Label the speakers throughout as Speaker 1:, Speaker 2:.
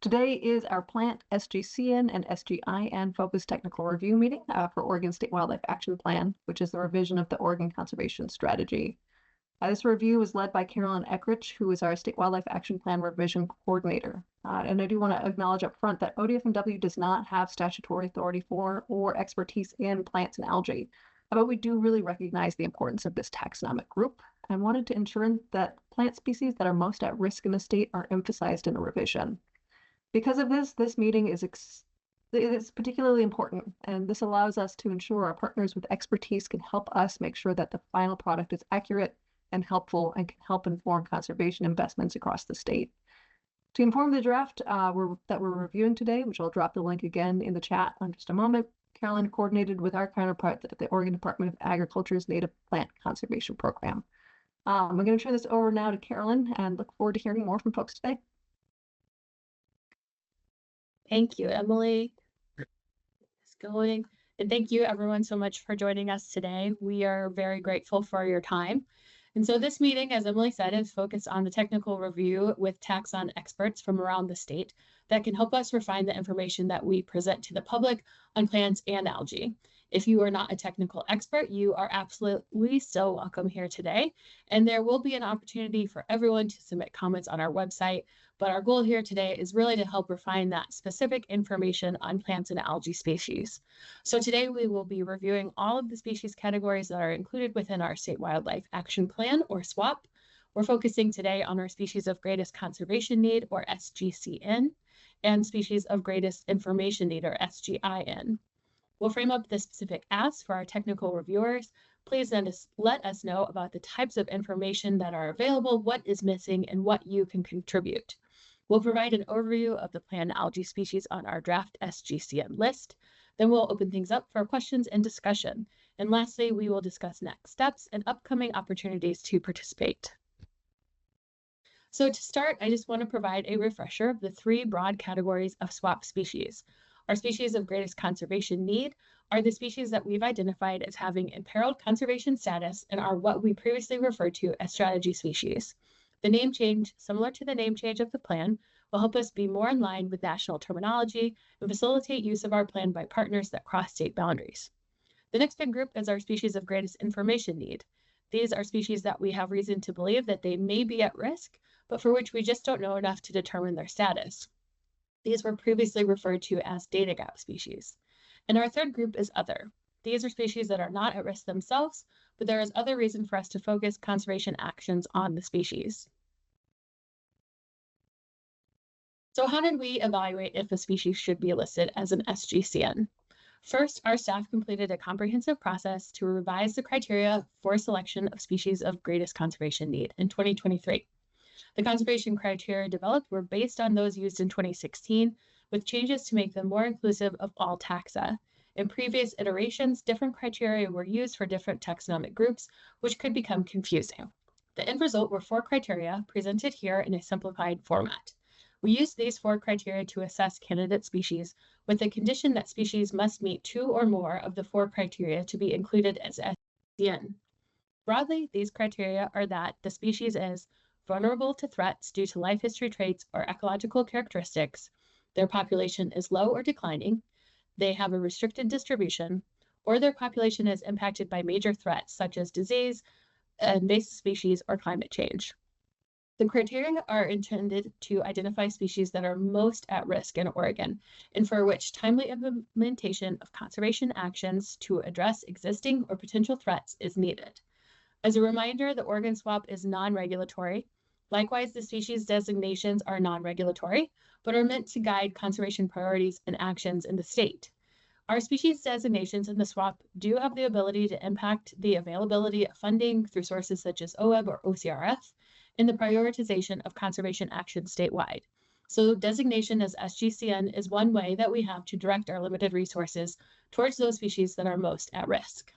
Speaker 1: Today is our plant SGCN and SGIN focused technical review meeting for Oregon State Wildlife Action Plan, which is the revision of the Oregon Conservation Strategy. This review is led by Carolyn Eckrich, who is our State Wildlife Action Plan Revision Coordinator. And I do want to acknowledge up front that ODFW does not have statutory authority for or expertise in plants and algae, but we do really recognize the importance of this taxonomic group and wanted to ensure that plant species that are most at risk in the state are emphasized in the revision. Because of this meeting is particularly important, and this allows us to ensure our partners with expertise can help us make sure that the final product is accurate and helpful and can help inform conservation investments across the state. To inform the draft that we're reviewing today, which I'll drop the link again in the chat in just a moment, Carolyn coordinated with our counterpart at the Oregon Department of Agriculture's Native Plant Conservation Program. I'm going to turn this over now to Carolyn and look forward to hearing more from folks today.
Speaker 2: Thank you, Emily. It's going. And thank you everyone so much for joining us today. We are very grateful for your time. And so this meeting, as Emily said, is focused on the technical review with taxon experts from around the state that can help us refine the information that we present to the public on plants and algae. If you are not a technical expert, you are absolutely still welcome here today. And there will be an opportunity for everyone to submit comments on our website. But our goal here today is really to help refine that specific information on plants and algae species. So today we will be reviewing all of the species categories that are included within our State Wildlife Action Plan, or SWAP. We're focusing today on our species of greatest conservation need, or SGCN, and species of greatest information need, or SGIN. We'll frame up the specific asks for our technical reviewers. Please let us know about the types of information that are available, what is missing, and what you can contribute. We'll provide an overview of the planned algae species on our draft SGCN list. Then we'll open things up for questions and discussion. And lastly, we will discuss next steps and upcoming opportunities to participate. So to start, I just want to provide a refresher of the three broad categories of SWAP species. Our species of greatest conservation need are the species that we've identified as having imperiled conservation status and are what we previously referred to as strategy species. The name change, similar to the name change of the plan, will help us be more in line with national terminology and facilitate use of our plan by partners that cross state boundaries. The next big group is our species of greatest information need. These are species that we have reason to believe that they may be at risk, but for which we just don't know enough to determine their status. These were previously referred to as data gap species. And our third group is other. These are species that are not at risk themselves, but there is other reason for us to focus conservation actions on the species. So how did we evaluate if a species should be listed as an SGCN? First, our staff completed a comprehensive process to revise the criteria for selection of species of greatest conservation need in 2023. The conservation criteria developed were based on those used in 2016, with changes to make them more inclusive of all taxa. In previous iterations, different criteria were used for different taxonomic groups, which could become confusing. The end result were 4 criteria presented here in a simplified format. We used these 4 criteria to assess candidate species, with the condition that species must meet 2 or more of the 4 criteria to be included as SGCN. Broadly, these criteria are that the species is vulnerable to threats due to life history traits or ecological characteristics, their population is low or declining, they have a restricted distribution, or their population is impacted by major threats such as disease, invasive species, or climate change. The criteria are intended to identify species that are most at risk in Oregon and for which timely implementation of conservation actions to address existing or potential threats is needed. As a reminder, the Oregon SWAP is non-regulatory. Likewise, the species designations are non-regulatory, but are meant to guide conservation priorities and actions in the state. Our species designations in the SWAP do have the ability to impact the availability of funding through sources such as OEB or OCRF and the prioritization of conservation action statewide. So designation as SGCN is one way that we have to direct our limited resources towards those species that are most at risk.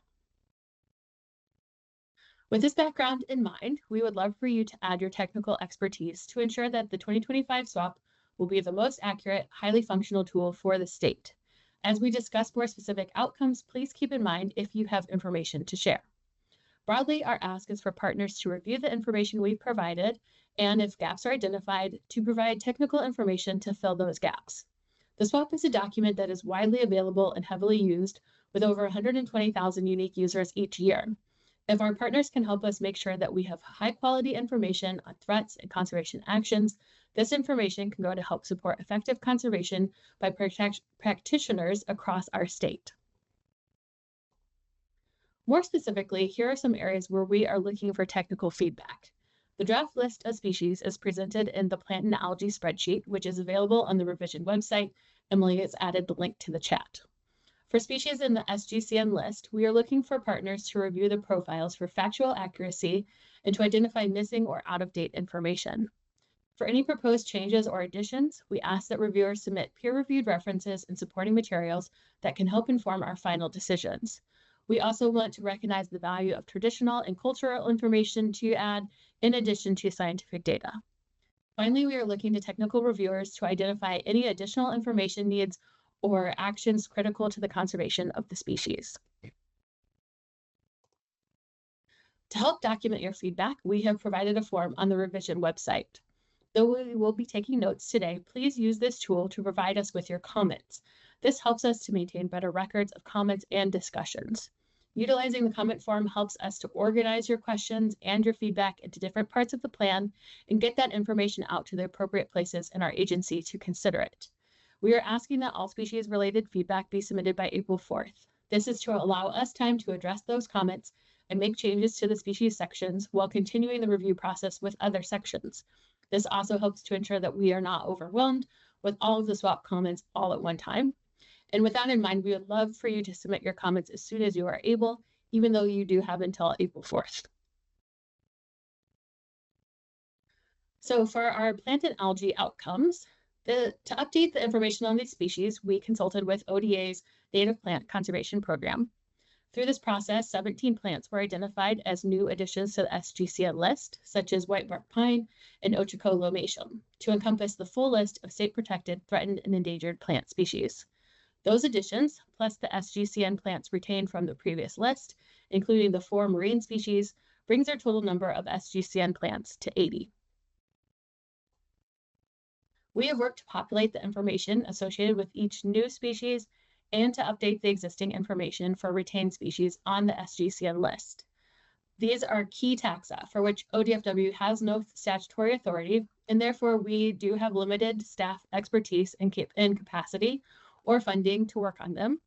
Speaker 2: With this background in mind, we would love for you to add your technical expertise to ensure that the 2025 SWAP will be the most accurate, highly functional tool for the state. As we discuss more specific outcomes, please keep in mind if you have information to share. Broadly, our ask is for partners to review the information we've provided and if gaps are identified, to provide technical information to fill those gaps. The SWOP is a document that is widely available and heavily used, with over 120,000 unique users each year. If our partners can help us make sure that we have high-quality information on threats and conservation actions, this information can go to help support effective conservation by practitioners across our state. More specifically, here are some areas where we are looking for technical feedback. The draft list of species is presented in the plant and algae spreadsheet, which is available on the revision website. Emily has added the link to the chat. For species in the SGCN list, we are looking for partners to review the profiles for factual accuracy and to identify missing or out-of-date information. For any proposed changes or additions, we ask that reviewers submit peer-reviewed references and supporting materials that can help inform our final decisions. We also want to recognize the value of traditional and cultural information to add in addition to scientific data. Finally, we are looking to technical reviewers to identify any additional information needs or actions critical to the conservation of the species. To help document your feedback, we have provided a form on the revision website. Though we will be taking notes today, please use this tool to provide us with your comments. This helps us to maintain better records of comments and discussions. Utilizing the comment form helps us to organize your questions and your feedback into different parts of the plan and get that information out to the appropriate places in our agency to consider it. We are asking that all species-related feedback be submitted by April 4th. This is to allow us time to address those comments and make changes to the species sections while continuing the review process with other sections. This also helps to ensure that we are not overwhelmed with all of the SWOP comments all at one time. And with that in mind, we would love for you to submit your comments as soon as you are able, even though you do have until April 4th. So for our plant and algae outcomes, to update the information on these species, we consulted with ODA's Native Plant Conservation Program. Through this process, 17 plants were identified as new additions to the SGCN list, such as whitebark pine and Ochoco lomaceum, to encompass the full list of state-protected, threatened, and endangered plant species. Those additions, plus the SGCN plants retained from the previous list, including the 4 marine species, brings our total number of SGCN plants to 80. We have worked to populate the information associated with each new species and to update the existing information for retained species on the SGCN list. These are key taxa for which ODFW has no statutory authority, and therefore we do have limited staff expertise and capacity or funding to work on them.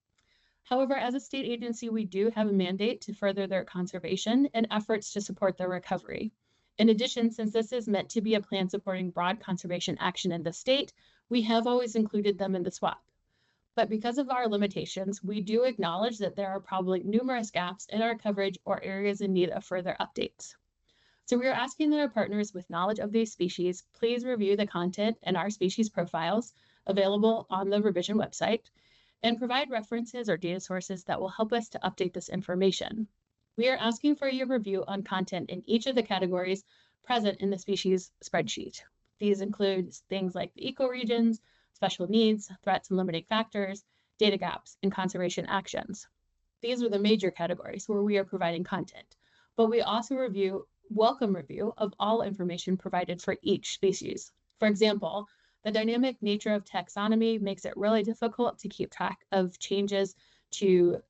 Speaker 2: However, as a state agency, we do have a mandate to further their conservation and efforts to support their recovery. In addition, since this is meant to be a plan supporting broad conservation action in the state, we have always included them in the SWOP. But because of our limitations, we do acknowledge that there are probably numerous gaps in our coverage or areas in need of further updates. So we are asking that our partners with knowledge of these species please review the content in our species profiles available on the revision website and provide references or data sources that will help us to update this information. We are asking for your review on content in each of the categories present in the species spreadsheet. These include things like the ecoregions, special needs, threats and limiting factors, data gaps, and conservation actions. These are the major categories where we are providing content, but we also welcome review of all information provided for each species. For example, the dynamic nature of taxonomy makes it really difficult to keep track of changes to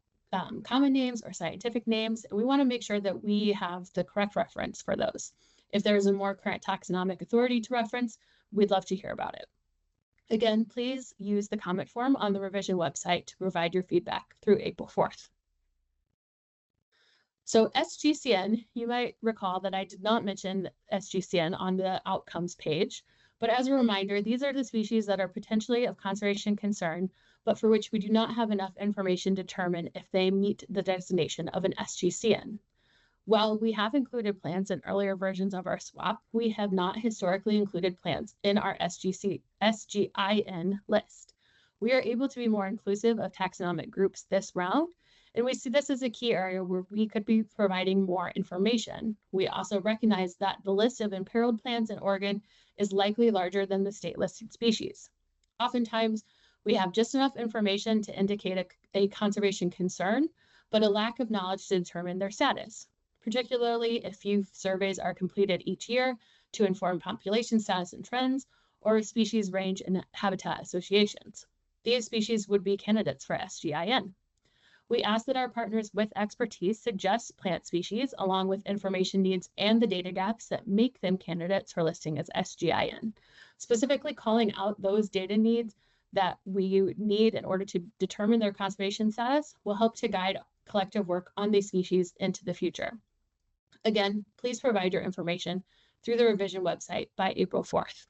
Speaker 2: common names or scientific names, and we want to make sure that we have the correct reference for those. If there is a more current taxonomic authority to reference, we'd love to hear about it. Again, please use the comment form on the revision website to provide your feedback through April 4th. So SGCN, you might recall that I did not mention SGCN on the outcomes page, but as a reminder, these are the species that are potentially of conservation concern, but for which we do not have enough information to determine if they meet the designation of an SGCN. While we have included plants in earlier versions of our SWOP, we have not historically included plants in our SGIN list. We are able to be more inclusive of taxonomic groups this round, and we see this as a key area where we could be providing more information. We also recognize that the list of imperiled plants in Oregon is likely larger than the state listed species. Oftentimes, we have just enough information to indicate a conservation concern, but a lack of knowledge to determine their status, particularly if few surveys are completed each year to inform population status and trends, or species range and habitat associations. These species would be candidates for SGIN. We ask that our partners with expertise suggest plant species along with information needs and the data gaps that make them candidates for listing as SGIN. Specifically calling out those data needs that we need in order to determine their conservation status will help to guide collective work on these species into the future. Again, please provide your information through the revision website by April 4th.